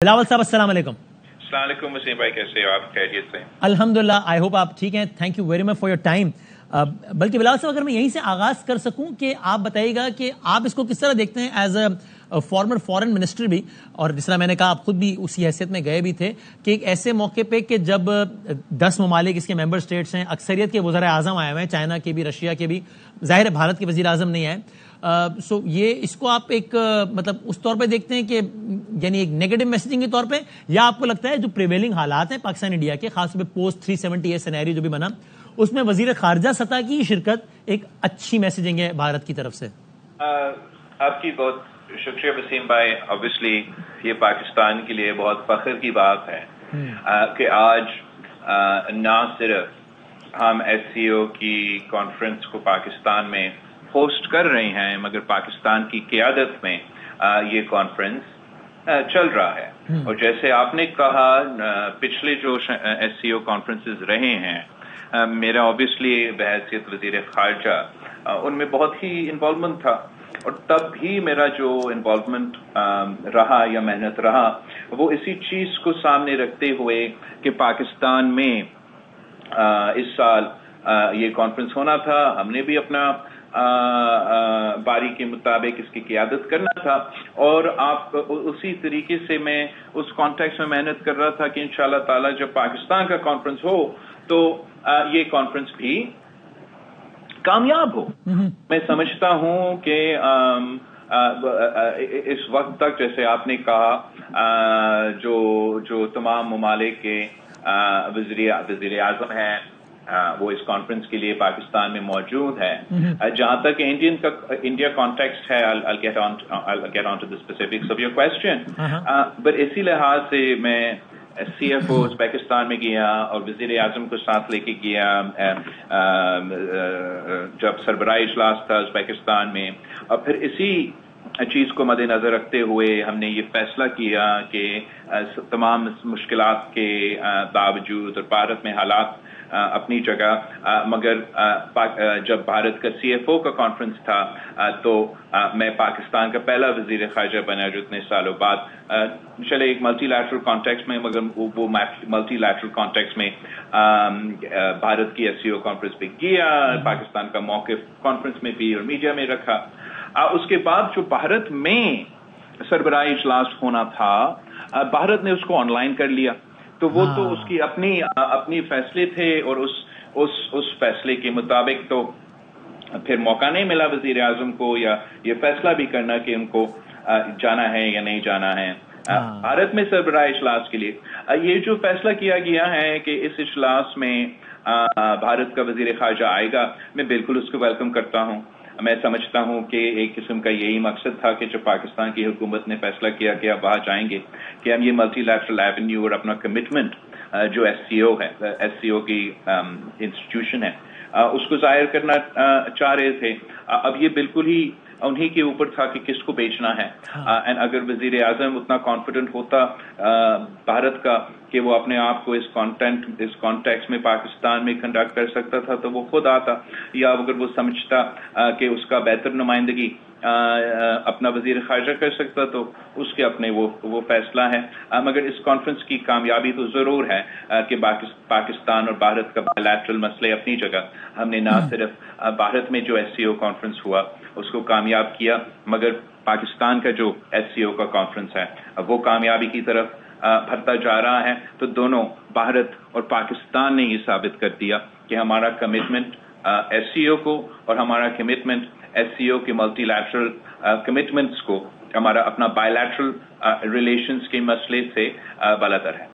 बिलावल साहब अस्सलाम वालेकुम। अस्सलाम वालेकुम वसीम भाई, कैसे हो आप? खैरियत से? अल्हम्दुलिल्लाह, आई होप आप ठीक हैं। Thank you very much for your time. बल्कि बिलावल साहब, अगर मैं यहीं से आगाज कर सकूं कि आप बताइएगा कि आप इसको किस तरह देखते हैं as a former foreign minister भी, और जिस तरह मैंने कहा आप खुद भी उसी हैसियत में गए भी थे, कि एक ऐसे मौके पे कि जब 10 ममालिक इसके मेंबर स्टेट्स हैं, अक्सरियत के वज़ीर आज़म आए हुए हैं, चाइना के भी, रशिया के भी, ज़ाहिर है भारत के वज़ीर आज़म नहीं आए। सो ये इसको आप एक मतलब उस तौर पे देखते हैं कि यानी एक नेगेटिव मैसेजिंग के तौर पे, या आपको लगता है जो प्रिवेलिंग हालात हैं पाकिस्तान इंडिया के, खासतौर पे पोस्ट 370 सिनेरियो जो भी बना, उसमें वजीर खारजा सतह की शिरकत एक अच्छी मैसेजिंग है भारत की तरफ से? आपकी बहुत शुक्रिया वसीम भाई। ऑब्वियसली ये पाकिस्तान के लिए बहुत फख्र की बात है कि आज ना सिर्फ हम SCO की कॉन्फ्रेंस को पाकिस्तान में होस्ट कर रहे हैं, मगर पाकिस्तान की क़यादत में ये कॉन्फ्रेंस चल रहा है। और जैसे आपने कहा, पिछले जो SCO कॉन्फ्रेंसेस रहे हैं, मेरा ऑब्वियसली बहैसियत वज़ीर ख़ारजा उनमें बहुत ही इन्वॉल्वमेंट था, और तब भी मेरा जो इन्वॉल्वमेंट रहा या मेहनत रहा, वो इसी चीज़ को सामने रखते हुए कि पाकिस्तान में इस साल ये कॉन्फ्रेंस होना था, हमने भी अपना बारी के मुताबिक इसकी क़यादत करना था, और आप उसी तरीके से मैं उस कॉन्टेक्स्ट में मेहनत कर रहा था कि इंशाअल्लाह ताला जब पाकिस्तान का कॉन्फ्रेंस हो तो ये कॉन्फ्रेंस भी कामयाब हो। मैं समझता हूं कि इस वक्त तक, जैसे आपने कहा, जो तमाम ममालिक के वज़ीर आज़म हैं, वो इस कॉन्फ्रेंस के लिए पाकिस्तान में मौजूद है। जहां तक इंडिया कॉन्टेक्स्ट है, I'll get on to the specifics of your question, but इसी लिहाज से मैं CFO उज़्बेकिस्तान में गया और वज़ीर आज़म को साथ लेके गया जब सरबराही इजलास था उज़्बेकिस्तान में, और फिर इसी चीज को मद्देनजर रखते हुए हमने ये फैसला किया कि तमाम मुश्किलात के बावजूद, और भारत में हालात अपनी जगह, मगर जब भारत का CFO का कॉन्फ्रेंस था तो मैं पाकिस्तान का पहला वजीर खारजा बना जो इतने सालों बाद, चले एक मल्टीलैटरल कॉन्टेक्स्ट में, मगर वो मल्टीलैटरल कॉन्टेक्स्ट में भारत की SCO कॉन्फ्रेंस पे गया, पाकिस्तान का मौक़िफ़ कॉन्फ्रेंस में भी और मीडिया में रखा। उसके बाद जो भारत में सरबराही इजलास होना था, भारत ने उसको ऑनलाइन कर लिया, तो वो तो उसकी अपनी फैसले थे, और उस फैसले के मुताबिक तो फिर मौका नहीं मिला वजीर आजम को या ये फैसला भी करना कि उनको जाना है या नहीं जाना है भारत में सरबराही इजलास के लिए। ये जो फैसला किया गया है कि इस इजलास में भारत का वजीर खारजा आएगा, मैं बिल्कुल उसको वेलकम करता हूँ। मैं समझता हूं कि एक किस्म का यही मकसद था कि जो पाकिस्तान की हुकूमत ने फैसला किया कि आप वहां जाएंगे, कि हम ये मल्टीलैटरल एवेन्यू और अपना कमिटमेंट जो SCO है, SCO की इंस्टीट्यूशन है, उसको जाहिर करना चाह रहे थे। अब ये बिल्कुल ही उन्हीं के ऊपर था कि किसको बेचना है। एंड अगर वजीर आजम उतना कॉन्फिडेंट होता भारत का कि वो अपने आप को इस कॉन्टेक्स्ट में पाकिस्तान में कंडक्ट कर सकता था, तो वो खुद आता, या अगर वो समझता कि उसका बेहतर नुमाइंदगी अपना वजीर खारजा कर सकता, तो उसके अपने वो फैसला है। मगर इस कॉन्फ्रेंस की कामयाबी तो जरूर है कि पाकिस्तान और भारत का बायलैटरल मसले अपनी जगह, हमने ना सिर्फ भारत में जो SCO कॉन्फ्रेंस हुआ उसको कामयाब किया, मगर पाकिस्तान का जो SCO का कॉन्फ्रेंस है वो कामयाबी की तरफ बढ़ता जा रहा है। तो दोनों, भारत और पाकिस्तान ने ये साबित कर दिया कि हमारा कमिटमेंट SCO को और हमारा कमिटमेंट SCO के मल्टीलैटरल कमिटमेंट्स को, हमारा अपना बायलैटरल रिलेशंस के मसले से बालातर है।